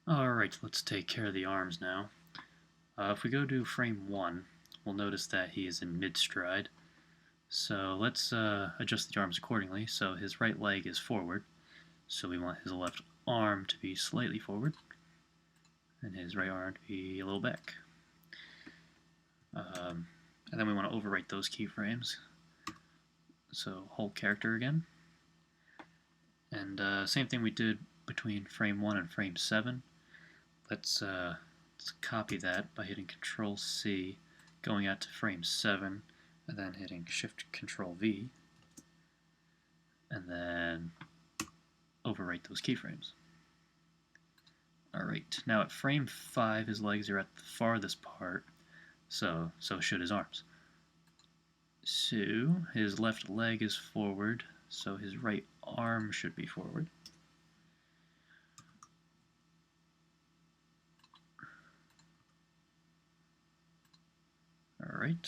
Alright, let's take care of the arms now. If we go to frame 1, we'll notice that he is in mid-stride. So let's adjust the arms accordingly. So his right leg is forward, so we want his left arm to be slightly forward, and his right arm to be a little back. And then we want to overwrite those keyframes. So whole character again. And same thing we did between frame 1 and frame 7. Let's copy that by hitting Control C, going out to frame 7, and then hitting Shift Control V, and then overwrite those keyframes. Alright, now at frame 5 his legs are at the farthest part, so should his arms. So his left leg is forward, so his right arm should be forward. Alright,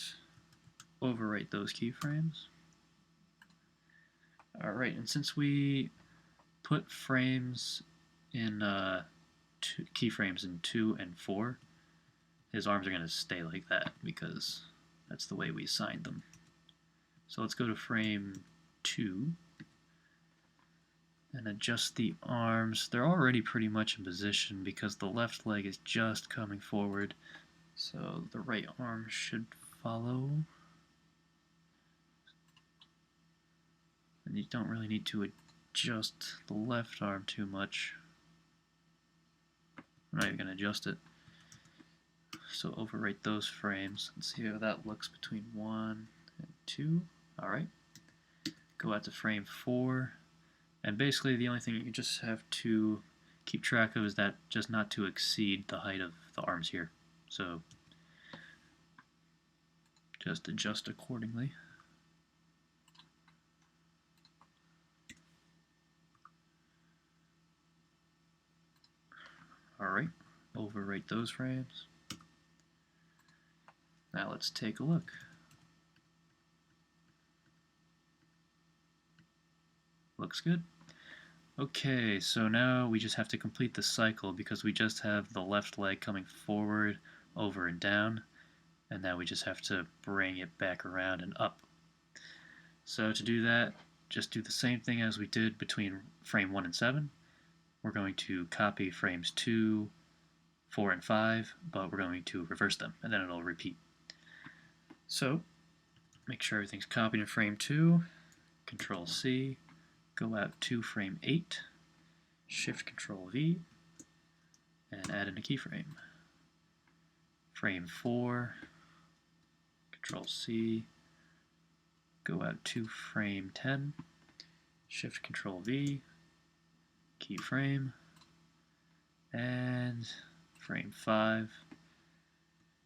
overwrite those keyframes. Alright, and since we put frames in keyframes in 2 and 4, his arms are going to stay like that because that's the way we assigned them. So let's go to frame 2 and adjust the arms. They're already pretty much in position because the left leg is just coming forward, so the right arm should follow. And you don't really need to adjust the left arm too much. I'm not even going to adjust it. So overwrite those frames and see how that looks between 1 and 2. Alright. Go out to frame 4. And basically the only thing you just have to keep track of is that just not to exceed the height of the arms here. So just adjust accordingly. Alright, overwrite those frames. Now let's take a look. Looks good. Okay, so now we just have to complete the cycle because we just have the left leg coming forward, over and down, and now we just have to bring it back around and up. So to do that, just do the same thing as we did between frame 1 and 7. We're going to copy frames 2, 4, and 5, but we're going to reverse them, and then it'll repeat. So, make sure everything's copied in frame 2, Control C, go out to frame 8, Shift Control V, and add in a keyframe. Frame 4, Control C, go out to frame 10, Shift Control V, keyframe, and frame 5,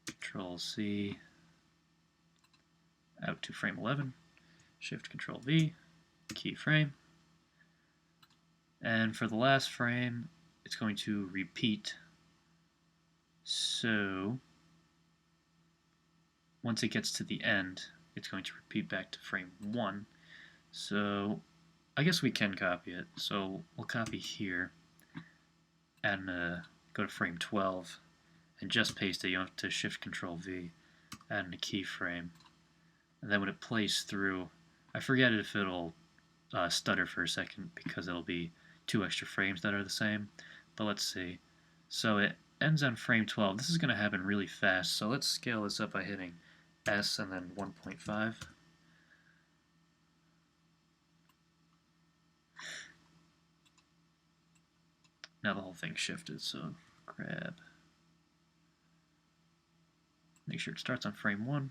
Control C, out to frame 11, Shift Control V, keyframe, and for the last frame it's going to repeat. So once it gets to the end, it's going to repeat back to frame 1. So I guess we can copy it. So we'll copy here and go to frame 12 and just paste it. You don't have to Shift Control V, add in a keyframe, and then when it plays through, I forget if it'll stutter for a second because it'll be 2 extra frames that are the same, but let's see. So it ends on frame 12. This is going to happen really fast, so let's scale this up by hitting S and then 1.5. Now the whole thing shifted, so grab. Make sure it starts on frame 1.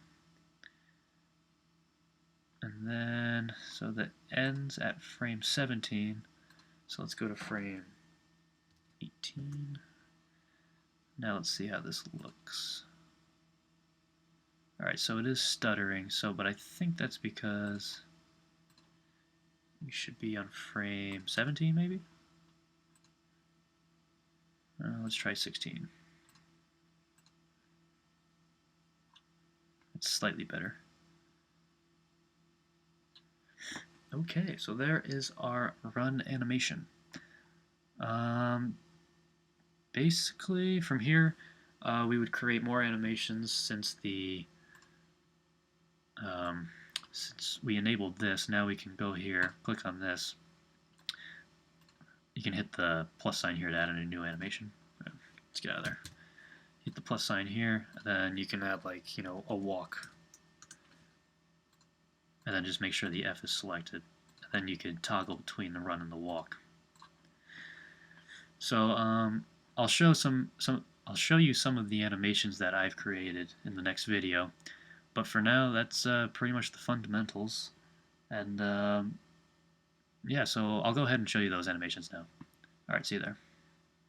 And then, so that ends at frame 17. So let's go to frame 18. Now let's see how this looks. Alright, so it is stuttering, but I think that's because we should be on frame 17 maybe? Let's try 16. It's slightly better. Okay, so there is our run animation. basically, from here, we would create more animations since we enabled this. Now we can go here, click on this. You can hit the plus sign here to add in a new animation. Let's get out of there. Hit the plus sign here, and then you can add, like, a walk. And then just make sure the F is selected. And then you can toggle between the run and the walk. So I'll show you some of the animations that I've created in the next video. But for now, that's pretty much the fundamentals. And yeah, so I'll go ahead and show you those animations now. Alright, see you there.